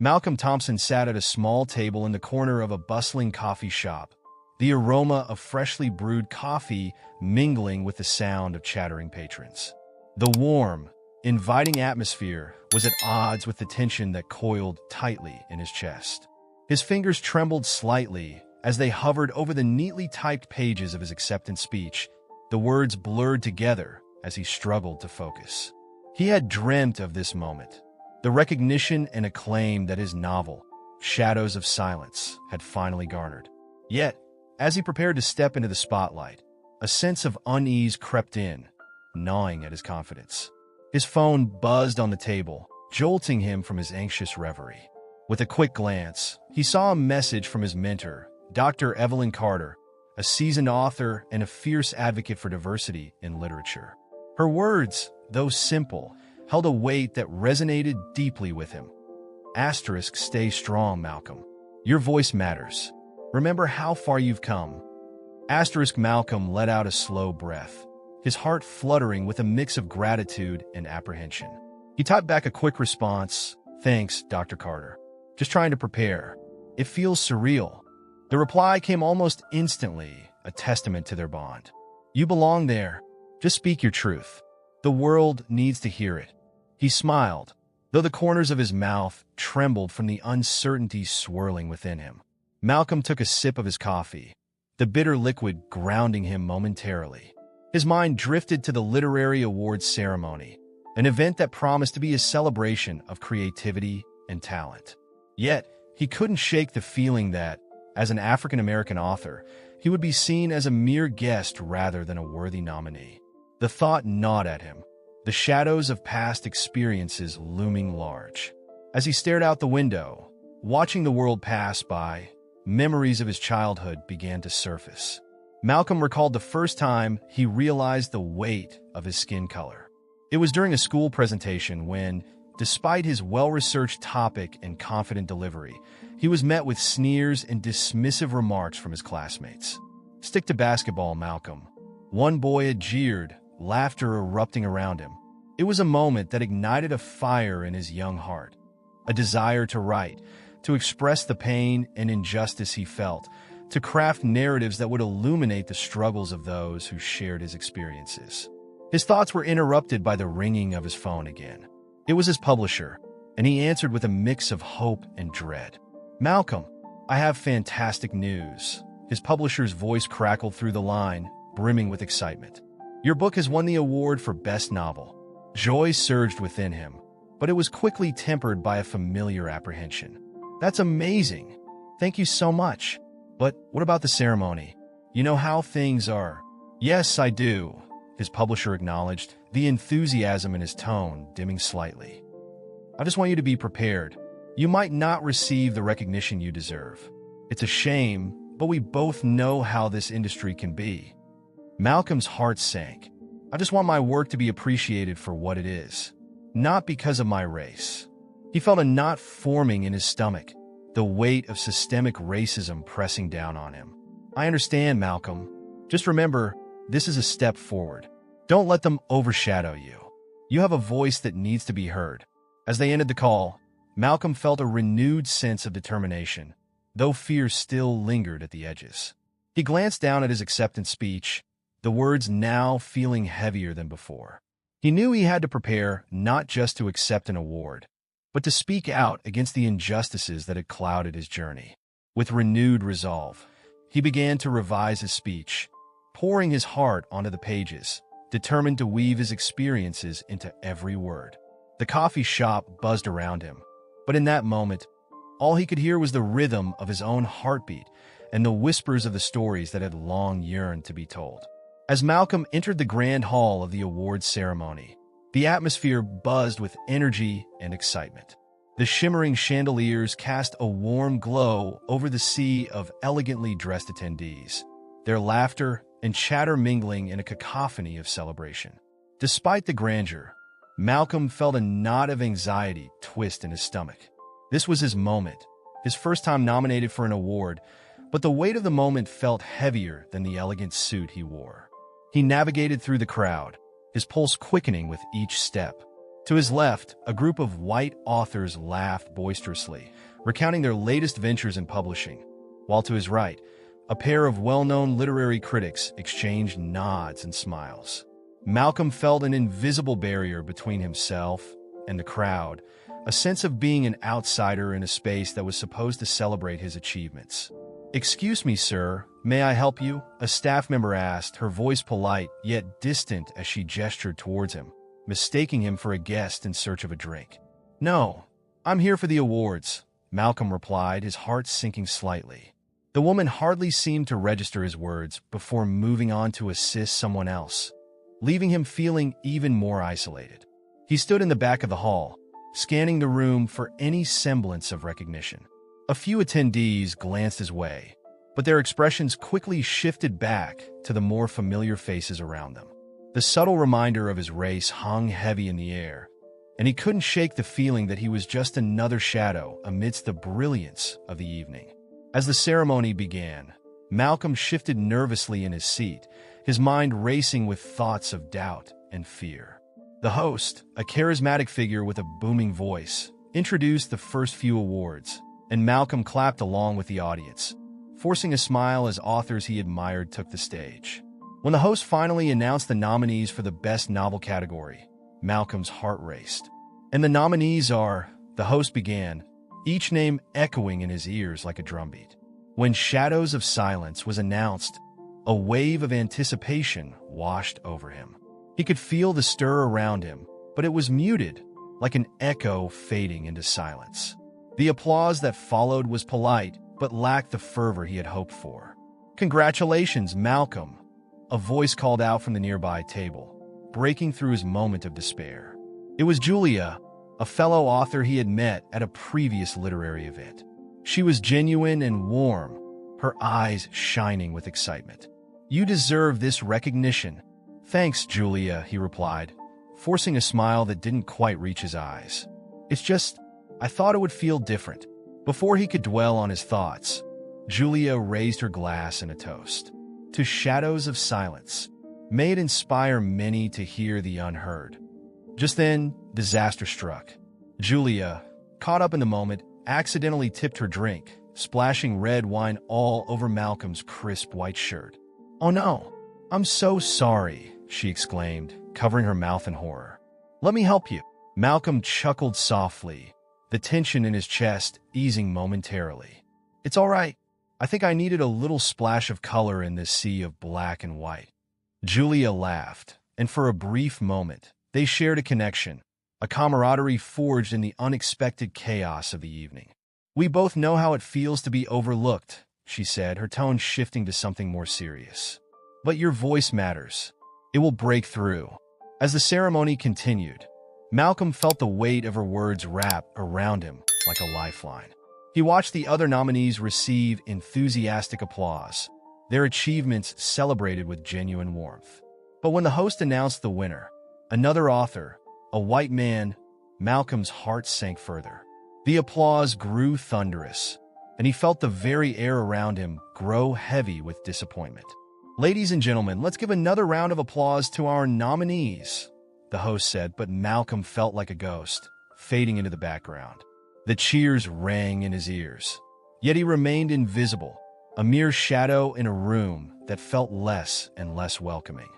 Malcolm Thompson sat at a small table in the corner of a bustling coffee shop, the aroma of freshly brewed coffee mingling with the sound of chattering patrons. The warm, inviting atmosphere was at odds with the tension that coiled tightly in his chest. His fingers trembled slightly as they hovered over the neatly typed pages of his acceptance speech, the words blurred together as he struggled to focus. He had dreamt of this moment, the recognition and acclaim that his novel, Shadows of Silence, had finally garnered. Yet, as he prepared to step into the spotlight, a sense of unease crept in, gnawing at his confidence. His phone buzzed on the table, jolting him from his anxious reverie. With a quick glance, he saw a message from his mentor, Dr. Evelyn Carter, a seasoned author and a fierce advocate for diversity in literature. Her words, though simple, held a weight that resonated deeply with him. Stay strong, Malcolm. Your voice matters. Remember how far you've come. Malcolm let out a slow breath, his heart fluttering with a mix of gratitude and apprehension. He typed back a quick response, "Thanks, Dr. Carter. Just trying to prepare. It feels surreal." The reply came almost instantly, a testament to their bond. "You belong there. Just speak your truth. The world needs to hear it." He smiled, though the corners of his mouth trembled from the uncertainty swirling within him. Malcolm took a sip of his coffee, the bitter liquid grounding him momentarily. His mind drifted to the literary awards ceremony, an event that promised to be a celebration of creativity and talent. Yet, he couldn't shake the feeling that, as an African-American author, he would be seen as a mere guest rather than a worthy nominee. The thought gnawed at him, the shadows of past experiences looming large. As he stared out the window, watching the world pass by, memories of his childhood began to surface. Malcolm recalled the first time he realized the weight of his skin color. It was during a school presentation when, despite his well-researched topic and confident delivery, he was met with sneers and dismissive remarks from his classmates. "Stick to basketball, Malcolm." One boy had jeered, laughter erupting around him. It was a moment that ignited a fire in his young heart, a desire to write, to express the pain and injustice he felt, to craft narratives that would illuminate the struggles of those who shared his experiences. His thoughts were interrupted by the ringing of his phone again. It was his publisher, and he answered with a mix of hope and dread. "Malcolm, I have fantastic news." His publisher's voice crackled through the line, brimming with excitement. "Your book has won the award for Best Novel." Joy surged within him, but it was quickly tempered by a familiar apprehension. "That's amazing. Thank you so much. But what about the ceremony? You know how things are." "Yes, I do," his publisher acknowledged, the enthusiasm in his tone dimming slightly. "I just want you to be prepared. You might not receive the recognition you deserve. It's a shame, but we both know how this industry can be." Malcolm's heart sank. "I just want my work to be appreciated for what it is, not because of my race." He felt a knot forming in his stomach, the weight of systemic racism pressing down on him. "I understand, Malcolm. Just remember, this is a step forward. Don't let them overshadow you. You have a voice that needs to be heard." As they ended the call, Malcolm felt a renewed sense of determination, though fear still lingered at the edges. He glanced down at his acceptance speech, the words now feeling heavier than before. He knew he had to prepare not just to accept an award, but to speak out against the injustices that had clouded his journey. With renewed resolve, he began to revise his speech, pouring his heart onto the pages, determined to weave his experiences into every word. The coffee shop buzzed around him, but in that moment, all he could hear was the rhythm of his own heartbeat and the whispers of the stories that had long yearned to be told. As Malcolm entered the grand hall of the awards ceremony, the atmosphere buzzed with energy and excitement. The shimmering chandeliers cast a warm glow over the sea of elegantly dressed attendees, their laughter and chatter mingling in a cacophony of celebration. Despite the grandeur, Malcolm felt a knot of anxiety twist in his stomach. This was his moment, his first time nominated for an award, but the weight of the moment felt heavier than the elegant suit he wore. He navigated through the crowd, his pulse quickening with each step, To his left, a group of white authors laughed boisterously, recounting their latest ventures in publishing, while to his right, a pair of well-known literary critics exchanged nods and smiles. Malcolm felt an invisible barrier between himself and the crowd, a sense of being an outsider in a space that was supposed to celebrate his achievements. "Excuse me, sir, may I help you?" a staff member asked, her voice polite yet distant as she gestured towards him, mistaking him for a guest in search of a drink. "No, I'm here for the awards," Malcolm replied, his heart sinking slightly. The woman hardly seemed to register his words before moving on to assist someone else, leaving him feeling even more isolated. He stood in the back of the hall, scanning the room for any semblance of recognition. A few attendees glanced his way, but their expressions quickly shifted back to the more familiar faces around them. The subtle reminder of his race hung heavy in the air, and he couldn't shake the feeling that he was just another shadow amidst the brilliance of the evening. As the ceremony began, Malcolm shifted nervously in his seat, his mind racing with thoughts of doubt and fear. The host, a charismatic figure with a booming voice, introduced the first few awards, and Malcolm clapped along with the audience, forcing a smile as authors he admired took the stage. When the host finally announced the nominees for the Best Novel category, Malcolm's heart raced. "And the nominees are," the host began, each name echoing in his ears like a drumbeat. When Shadows of Silence was announced, a wave of anticipation washed over him. He could feel the stir around him, but it was muted, like an echo fading into silence. The applause that followed was polite, but lacked the fervor he had hoped for. "Congratulations, Malcolm," a voice called out from the nearby table, breaking through his moment of despair. It was Julia, a fellow author he had met at a previous literary event. She was genuine and warm, her eyes shining with excitement. "You deserve this recognition." "Thanks, Julia," he replied, forcing a smile that didn't quite reach his eyes. "It's just, I thought it would feel different." Before he could dwell on his thoughts, Julia raised her glass in a toast. "To Shadows of Silence. May it inspire many to hear the unheard." Just then, disaster struck. Julia, caught up in the moment, accidentally tipped her drink, splashing red wine all over Malcolm's crisp white shirt. "Oh no, I'm so sorry," she exclaimed, covering her mouth in horror. "Let me help you." Malcolm chuckled softly, the tension in his chest easing momentarily. "It's all right. I think I needed a little splash of color in this sea of black and white." Julia laughed, and for a brief moment, they shared a connection, a camaraderie forged in the unexpected chaos of the evening. "We both know how it feels to be overlooked," she said, her tone shifting to something more serious. "But your voice matters. It will break through." As the ceremony continued, Malcolm felt the weight of her words wrap around him like a lifeline. He watched the other nominees receive enthusiastic applause, their achievements celebrated with genuine warmth. But when the host announced the winner, another author, a white man, Malcolm's heart sank further. The applause grew thunderous, and he felt the very air around him grow heavy with disappointment. "Ladies and gentlemen, let's give another round of applause to our nominees," the host said, but Malcolm felt like a ghost, fading into the background. The cheers rang in his ears, yet he remained invisible, a mere shadow in a room that felt less and less welcoming.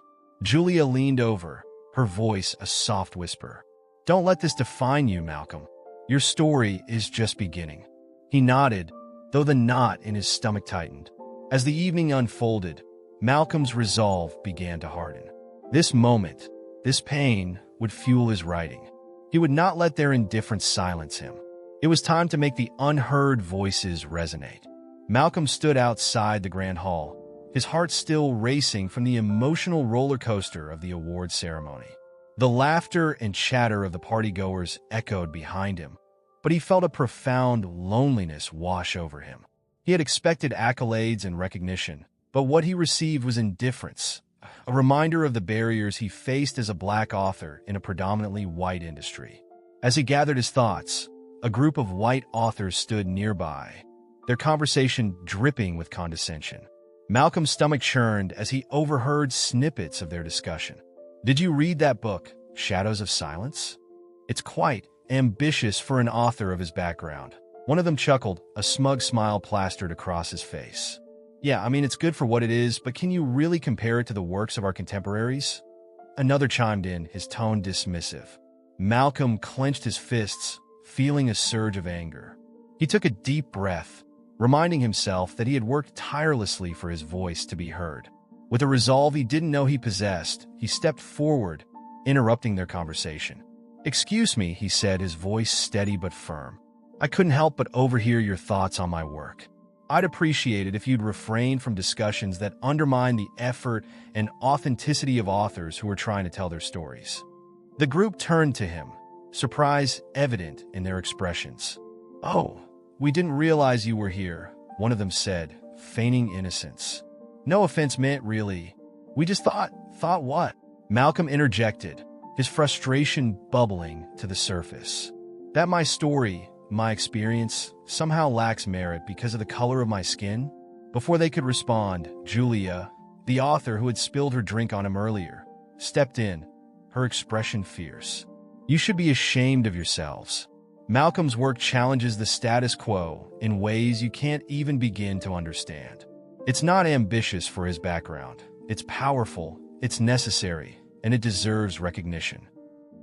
Julia leaned over, her voice a soft whisper. "Don't let this define you, Malcolm. Your story is just beginning." He nodded, though the knot in his stomach tightened. As the evening unfolded, Malcolm's resolve began to harden. This moment, this pain, would fuel his writing. He would not let their indifference silence him. It was time to make the unheard voices resonate. Malcolm stood outside the grand hall, his heart still racing from the emotional roller coaster of the award ceremony. The laughter and chatter of the partygoers echoed behind him, but he felt a profound loneliness wash over him. He had expected accolades and recognition, but what he received was indifference, a reminder of the barriers he faced as a black author in a predominantly white industry. As he gathered his thoughts, a group of white authors stood nearby, their conversation dripping with condescension. Malcolm's stomach churned as he overheard snippets of their discussion. "Did you read that book, Shadows of Silence?" It's quite ambitious for an author of his background. One of them chuckled, a smug smile plastered across his face. Yeah, I mean, it's good for what it is, but can you really compare it to the works of our contemporaries? Another chimed in, his tone dismissive. Malcolm clenched his fists, feeling a surge of anger. He took a deep breath, reminding himself that he had worked tirelessly for his voice to be heard. With a resolve he didn't know he possessed, he stepped forward, interrupting their conversation. "Excuse me," he said, his voice steady but firm. "I couldn't help but overhear your thoughts on my work. I'd appreciate it if you'd refrain from discussions that undermine the effort and authenticity of authors who are trying to tell their stories." The group turned to him, surprise evident in their expressions. "Oh, we didn't realize you were here," one of them said, feigning innocence. "No offense meant, really. We just thought what?" Malcolm interjected, his frustration bubbling to the surface. "That my story, my experience, somehow lacks merit because of the color of my skin?" Before they could respond, Julia, the author who had spilled her drink on him earlier, stepped in, her expression fierce. "You should be ashamed of yourselves. Malcolm's work challenges the status quo in ways you can't even begin to understand. It's not ambitious for his background. It's powerful, it's necessary, and it deserves recognition."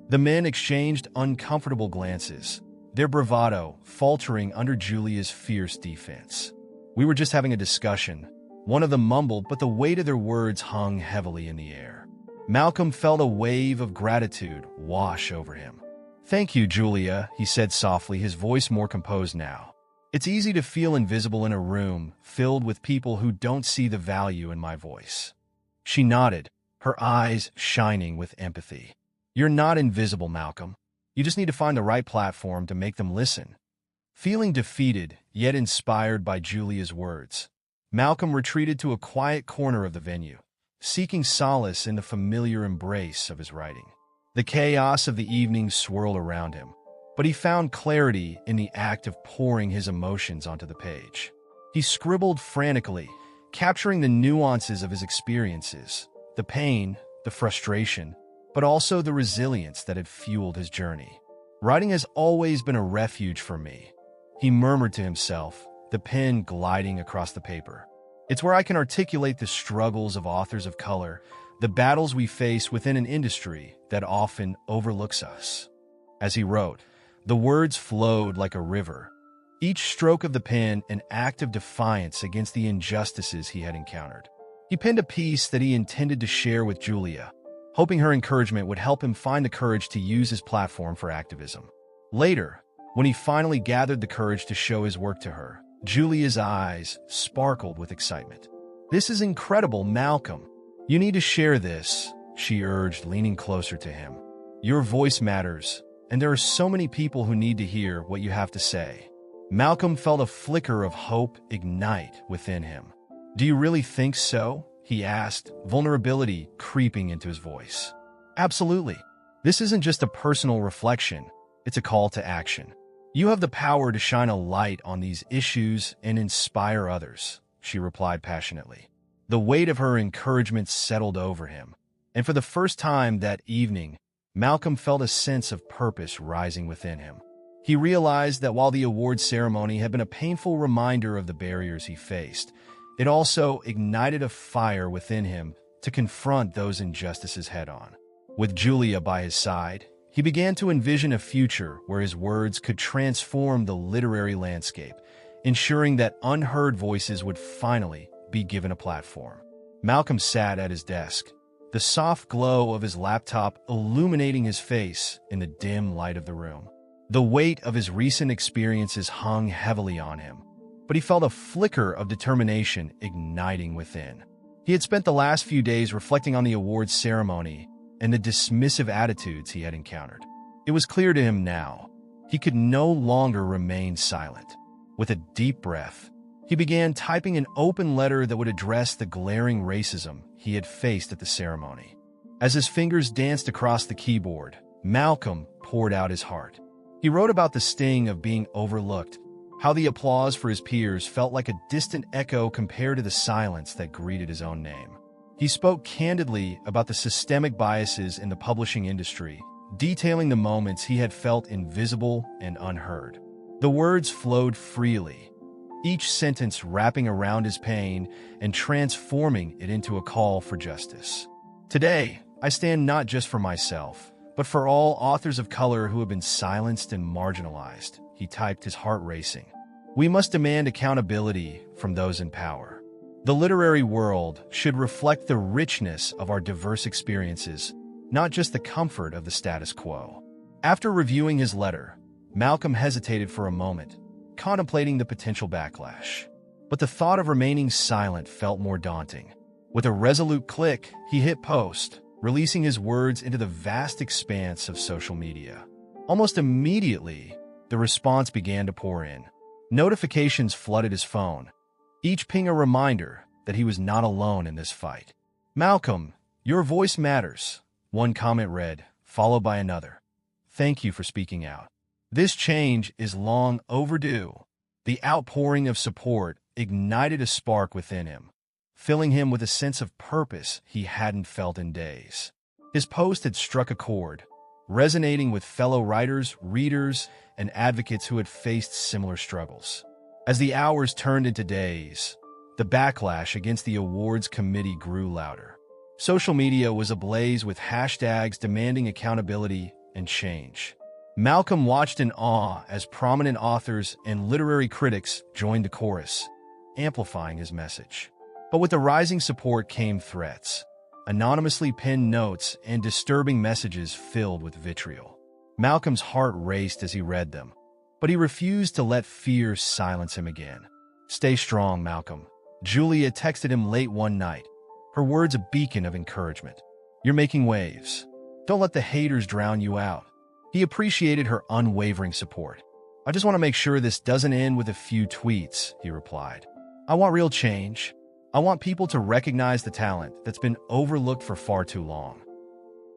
The men exchanged uncomfortable glances, their bravado faltering under Julia's fierce defense. "We were just having a discussion," one of them mumbled, but the weight of their words hung heavily in the air. Malcolm felt a wave of gratitude wash over him. "Thank you, Julia," he said softly, his voice more composed now. "It's easy to feel invisible in a room filled with people who don't see the value in my voice." She nodded, her eyes shining with empathy. "You're not invisible, Malcolm. You just need to find the right platform to make them listen." Feeling defeated, yet inspired by Julia's words, Malcolm retreated to a quiet corner of the venue, seeking solace in the familiar embrace of his writing. The chaos of the evening swirled around him, but he found clarity in the act of pouring his emotions onto the page. He scribbled frantically, capturing the nuances of his experiences, the pain, the frustration, but also the resilience that had fueled his journey. "Writing has always been a refuge for me," he murmured to himself, the pen gliding across the paper. "It's where I can articulate the struggles of authors of color, the battles we face within an industry that often overlooks us." As he wrote, the words flowed like a river, each stroke of the pen an act of defiance against the injustices he had encountered. He penned a piece that he intended to share with Julia, hoping her encouragement would help him find the courage to use his platform for activism. Later, when he finally gathered the courage to show his work to her, Julia's eyes sparkled with excitement. "This is incredible, Malcolm. You need to share this," she urged, leaning closer to him. "Your voice matters, and there are so many people who need to hear what you have to say." Malcolm felt a flicker of hope ignite within him. "Do you really think so?" he asked, vulnerability creeping into his voice. "Absolutely. This isn't just a personal reflection, it's a call to action. You have the power to shine a light on these issues and inspire others," she replied passionately. The weight of her encouragement settled over him, and for the first time that evening, Malcolm felt a sense of purpose rising within him. He realized that while the award ceremony had been a painful reminder of the barriers he faced, it also ignited a fire within him to confront those injustices head-on. With Julia by his side, he began to envision a future where his words could transform the literary landscape, ensuring that unheard voices would finally be given a platform. Malcolm sat at his desk, the soft glow of his laptop illuminating his face in the dim light of the room. The weight of his recent experiences hung heavily on him, but he felt a flicker of determination igniting within. He had spent the last few days reflecting on the awards ceremony and the dismissive attitudes he had encountered. It was clear to him now. He could no longer remain silent. With a deep breath, he began typing an open letter that would address the glaring racism he had faced at the ceremony. As his fingers danced across the keyboard, Malcolm poured out his heart. He wrote about the sting of being overlooked, how the applause for his peers felt like a distant echo compared to the silence that greeted his own name. He spoke candidly about the systemic biases in the publishing industry, detailing the moments he had felt invisible and unheard. The words flowed freely, each sentence wrapping around his pain and transforming it into a call for justice. Today, I stand not just for myself, but for all authors of color who have been silenced and marginalized, he typed, his heart racing. We must demand accountability from those in power. The literary world should reflect the richness of our diverse experiences, not just the comfort of the status quo. After reviewing his letter, Malcolm hesitated for a moment, contemplating the potential backlash. But the thought of remaining silent felt more daunting. With a resolute click, he hit post, releasing his words into the vast expanse of social media. Almost immediately, the response began to pour in. Notifications flooded his phone, each ping a reminder that he was not alone in this fight. "Malcolm, your voice matters," one comment read, followed by another. "Thank you for speaking out. This change is long overdue." The outpouring of support ignited a spark within him, filling him with a sense of purpose he hadn't felt in days. His post had struck a chord, resonating with fellow writers, readers, and advocates who had faced similar struggles. As the hours turned into days, the backlash against the awards committee grew louder. Social media was ablaze with hashtags demanding accountability and change. Malcolm watched in awe as prominent authors and literary critics joined the chorus, amplifying his message. But with the rising support came threats, anonymously pinned notes, and disturbing messages filled with vitriol. Malcolm's heart raced as he read them, but he refused to let fear silence him again. "Stay strong, Malcolm," Julia texted him late one night, her words a beacon of encouragement. "You're making waves. Don't let the haters drown you out." He appreciated her unwavering support. "I just want to make sure this doesn't end with a few tweets," he replied. "I want real change. I want people to recognize the talent that's been overlooked for far too long."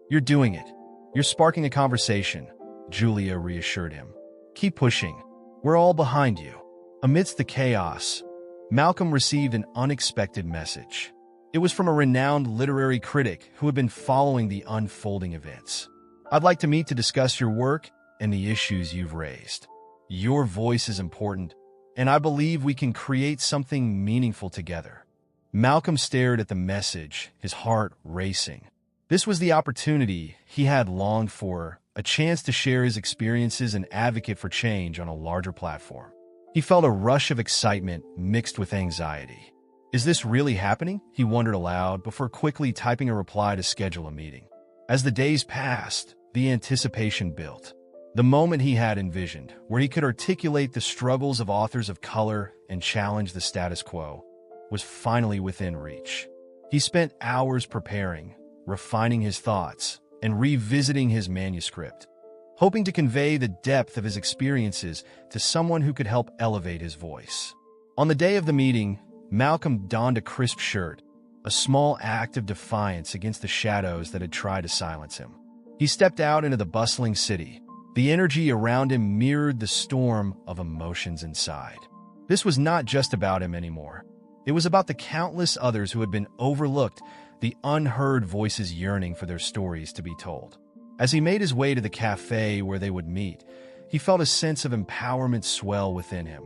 "You're doing it. You're sparking a conversation," Julia reassured him. "Keep pushing. We're all behind you." Amidst the chaos, Malcolm received an unexpected message. It was from a renowned literary critic who had been following the unfolding events. "I'd like to meet to discuss your work and the issues you've raised. Your voice is important, and I believe we can create something meaningful together." Malcolm stared at the message, his heart racing. This was the opportunity he had longed for, a chance to share his experiences and advocate for change on a larger platform. He felt a rush of excitement mixed with anxiety. Is this really happening? He wondered aloud before quickly typing a reply to schedule a meeting. As the days passed, the anticipation built. The moment he had envisioned, where he could articulate the struggles of authors of color and challenge the status quo, was finally within reach. He spent hours preparing, refining his thoughts, and revisiting his manuscript, hoping to convey the depth of his experiences to someone who could help elevate his voice. On the day of the meeting, Malcolm donned a crisp shirt, a small act of defiance against the shadows that had tried to silence him. He stepped out into the bustling city. The energy around him mirrored the storm of emotions inside. This was not just about him anymore. It was about the countless others who had been overlooked, the unheard voices yearning for their stories to be told. As he made his way to the cafe where they would meet, he felt a sense of empowerment swell within him,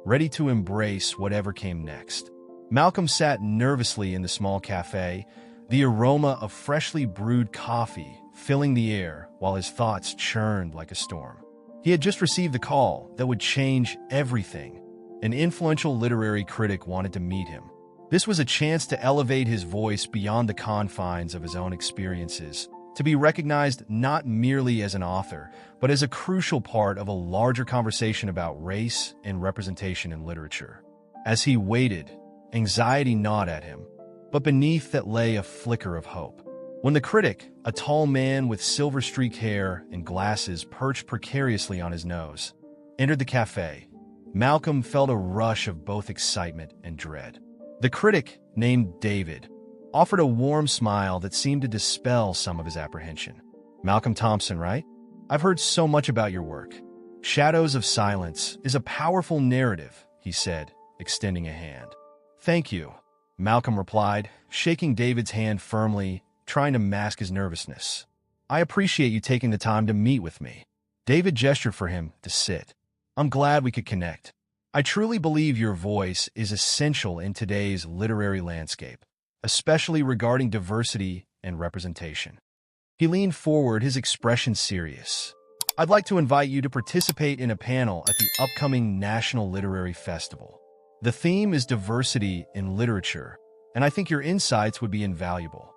ready to embrace whatever came next. Malcolm sat nervously in the small cafe, the aroma of freshly brewed coffee filling the air while his thoughts churned like a storm. He had just received the call that would change everything. An influential literary critic wanted to meet him. This was a chance to elevate his voice beyond the confines of his own experiences, to be recognized not merely as an author, but as a crucial part of a larger conversation about race and representation in literature. As he waited, anxiety gnawed at him, but beneath that lay a flicker of hope. When the critic, a tall man with silver-streaked hair and glasses perched precariously on his nose, entered the cafe, Malcolm felt a rush of both excitement and dread. The critic, named David, offered a warm smile that seemed to dispel some of his apprehension. "Malcolm Thompson, right? I've heard so much about your work. Shadows of Silence is a powerful narrative," he said, extending a hand. "Thank you," Malcolm replied, shaking David's hand firmly, trying to mask his nervousness. I appreciate you taking the time to meet with me. David gestured for him to sit. I'm glad we could connect. I truly believe your voice is essential in today's literary landscape, especially regarding diversity and representation. He leaned forward, his expression serious. I'd like to invite you to participate in a panel at the upcoming National Literary Festival. The theme is diversity in literature, and I think your insights would be invaluable.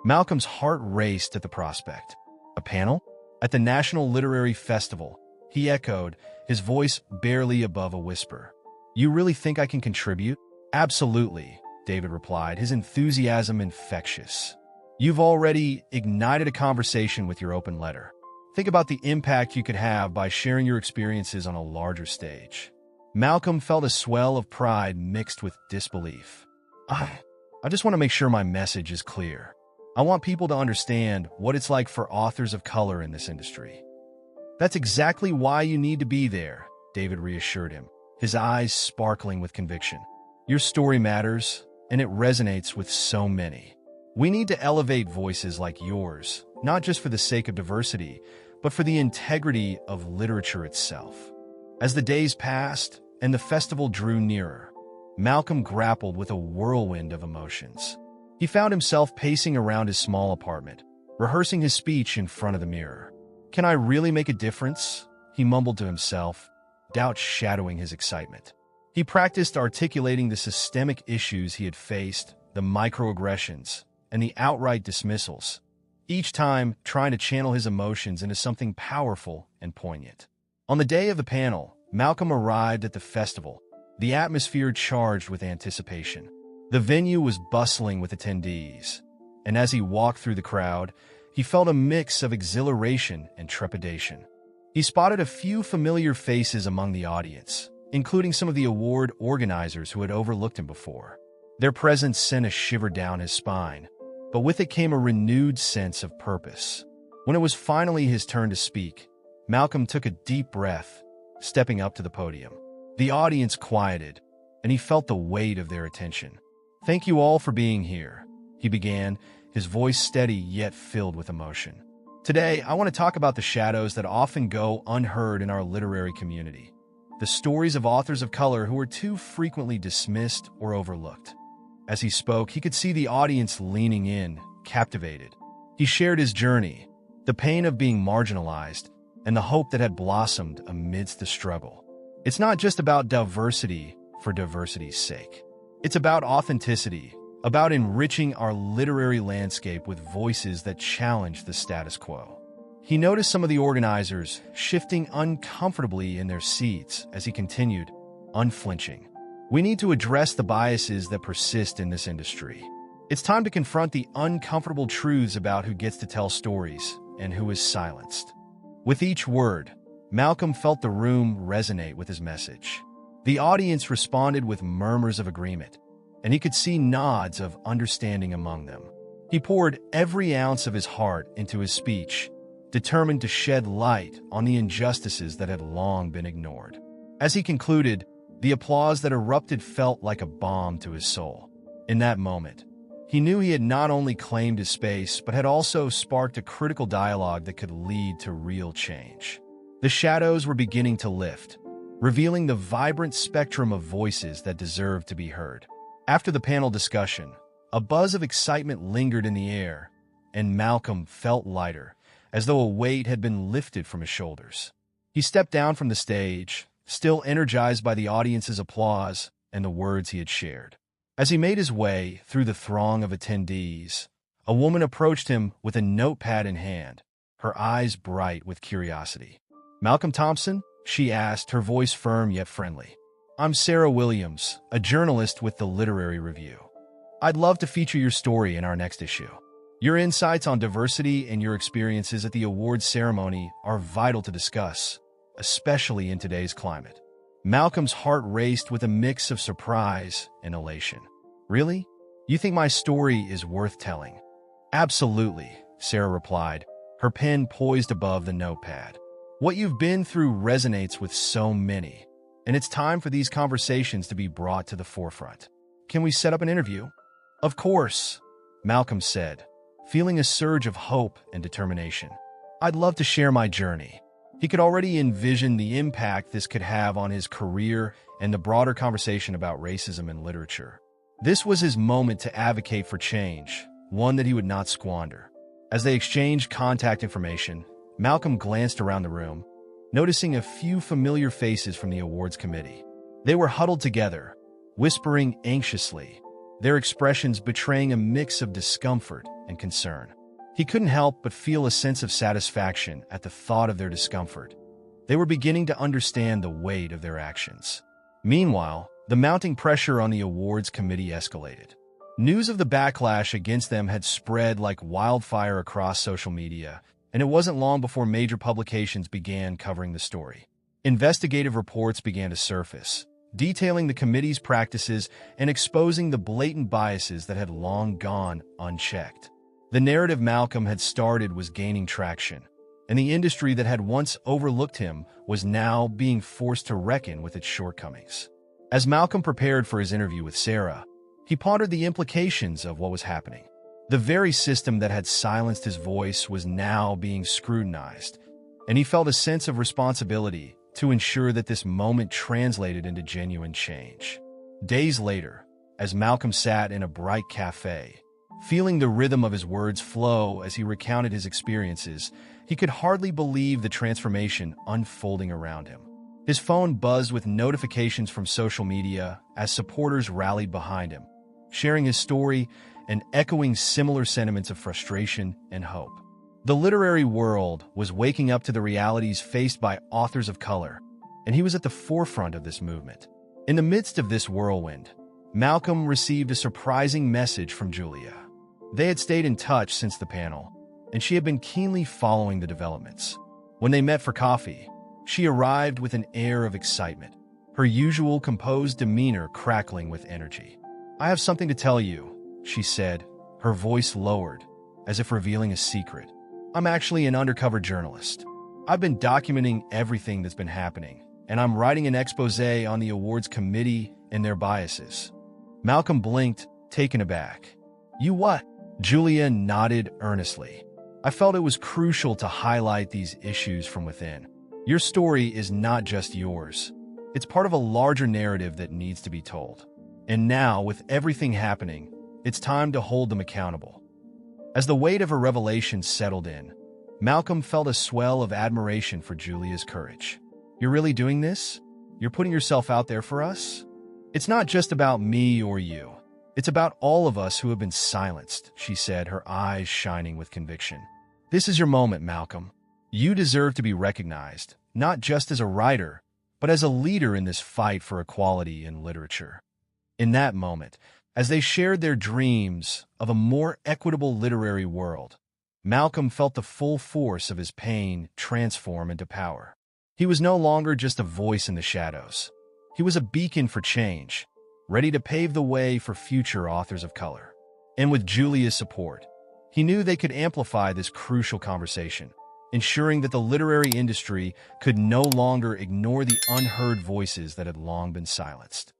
Malcolm's heart raced at the prospect. A panel? At the National Literary Festival, he echoed, his voice barely above a whisper. You really think I can contribute? Absolutely, David replied, his enthusiasm infectious. You've already ignited a conversation with your open letter. Think about the impact you could have by sharing your experiences on a larger stage. Malcolm felt a swell of pride mixed with disbelief. I just want to make sure my message is clear. I want people to understand what it's like for authors of color in this industry. That's exactly why you need to be there, David reassured him, his eyes sparkling with conviction. Your story matters, and it resonates with so many. We need to elevate voices like yours, not just for the sake of diversity, but for the integrity of literature itself. As the days passed and the festival drew nearer, Malcolm grappled with a whirlwind of emotions. He found himself pacing around his small apartment, rehearsing his speech in front of the mirror. Can I really make a difference? He mumbled to himself, doubt shadowing his excitement. He practiced articulating the systemic issues he had faced, the microaggressions, and the outright dismissals, each time trying to channel his emotions into something powerful and poignant. On the day of the panel, Malcolm arrived at the festival, the atmosphere charged with anticipation. The venue was bustling with attendees, and as he walked through the crowd, he felt a mix of exhilaration and trepidation. He spotted a few familiar faces among the audience, including some of the award organizers who had overlooked him before. Their presence sent a shiver down his spine, but with it came a renewed sense of purpose. When it was finally his turn to speak, Malcolm took a deep breath, stepping up to the podium. The audience quieted, and he felt the weight of their attention. Thank you all for being here, he began, his voice steady yet filled with emotion. Today, I want to talk about the shadows that often go unheard in our literary community. The stories of authors of color who are too frequently dismissed or overlooked. As he spoke, he could see the audience leaning in, captivated. He shared his journey, the pain of being marginalized, and the hope that had blossomed amidst the struggle. It's not just about diversity for diversity's sake. It's about authenticity, about enriching our literary landscape with voices that challenge the status quo. He noticed some of the organizers shifting uncomfortably in their seats as he continued, unflinching. We need to address the biases that persist in this industry. It's time to confront the uncomfortable truths about who gets to tell stories and who is silenced. With each word, Malcolm felt the room resonate with his message. The audience responded with murmurs of agreement, and he could see nods of understanding among them. He poured every ounce of his heart into his speech, determined to shed light on the injustices that had long been ignored. As he concluded, the applause that erupted felt like a balm to his soul. In that moment, he knew he had not only claimed his space, but had also sparked a critical dialogue that could lead to real change. The shadows were beginning to lift, revealing the vibrant spectrum of voices that deserved to be heard. After the panel discussion, a buzz of excitement lingered in the air, and Malcolm felt lighter, as though a weight had been lifted from his shoulders. He stepped down from the stage, still energized by the audience's applause and the words he had shared. As he made his way through the throng of attendees, a woman approached him with a notepad in hand, her eyes bright with curiosity. "Malcolm Thompson?" she asked, her voice firm yet friendly. "I'm Sarah Williams, a journalist with the Literary Review. I'd love to feature your story in our next issue. Your insights on diversity and your experiences at the awards ceremony are vital to discuss, especially in today's climate." Malcolm's heart raced with a mix of surprise and elation. "Really? You think my story is worth telling?" "Absolutely," Sarah replied, her pen poised above the notepad. "What you've been through resonates with so many, and it's time for these conversations to be brought to the forefront. Can we set up an interview?" "Of course," Malcolm said, feeling a surge of hope and determination. "I'd love to share my journey." He could already envision the impact this could have on his career and the broader conversation about racism in literature. This was his moment to advocate for change, one that he would not squander. As they exchanged contact information, Malcolm glanced around the room, noticing a few familiar faces from the awards committee. They were huddled together, whispering anxiously, their expressions betraying a mix of discomfort and concern. He couldn't help but feel a sense of satisfaction at the thought of their discomfort. They were beginning to understand the weight of their actions. Meanwhile, the mounting pressure on the awards committee escalated. News of the backlash against them had spread like wildfire across social media, and it wasn't long before major publications began covering the story. Investigative reports began to surface, detailing the committee's practices and exposing the blatant biases that had long gone unchecked. The narrative Malcolm had started was gaining traction, and the industry that had once overlooked him was now being forced to reckon with its shortcomings. As Malcolm prepared for his interview with Sarah, he pondered the implications of what was happening. The very system that had silenced his voice was now being scrutinized, and he felt a sense of responsibility to ensure that this moment translated into genuine change. Days later, as Malcolm sat in a bright cafe, feeling the rhythm of his words flow as he recounted his experiences, he could hardly believe the transformation unfolding around him. His phone buzzed with notifications from social media as supporters rallied behind him, sharing his story and echoing similar sentiments of frustration and hope. The literary world was waking up to the realities faced by authors of color, and he was at the forefront of this movement. In the midst of this whirlwind, Malcolm received a surprising message from Julia. They had stayed in touch since the panel, and she had been keenly following the developments. When they met for coffee, she arrived with an air of excitement, her usual composed demeanor crackling with energy. "I have something to tell you," she said, her voice lowered, as if revealing a secret. "I'm actually an undercover journalist. I've been documenting everything that's been happening, and I'm writing an exposé on the awards committee and their biases." Malcolm blinked, taken aback. "You what?" Julia nodded earnestly. "I felt it was crucial to highlight these issues from within. Your story is not just yours. It's part of a larger narrative that needs to be told. And now, with everything happening, it's time to hold them accountable." As the weight of her revelation settled in, Malcolm felt a swell of admiration for Julia's courage. "You're really doing this? You're putting yourself out there for us? It's not just about me or you. It's about all of us who have been silenced," she said, her eyes shining with conviction. "This is your moment, Malcolm. You deserve to be recognized, not just as a writer, but as a leader in this fight for equality in literature." In that moment, as they shared their dreams of a more equitable literary world, Malcolm felt the full force of his pain transform into power. He was no longer just a voice in the shadows. He was a beacon for change, ready to pave the way for future authors of color. And with Julia's support, he knew they could amplify this crucial conversation, ensuring that the literary industry could no longer ignore the unheard voices that had long been silenced.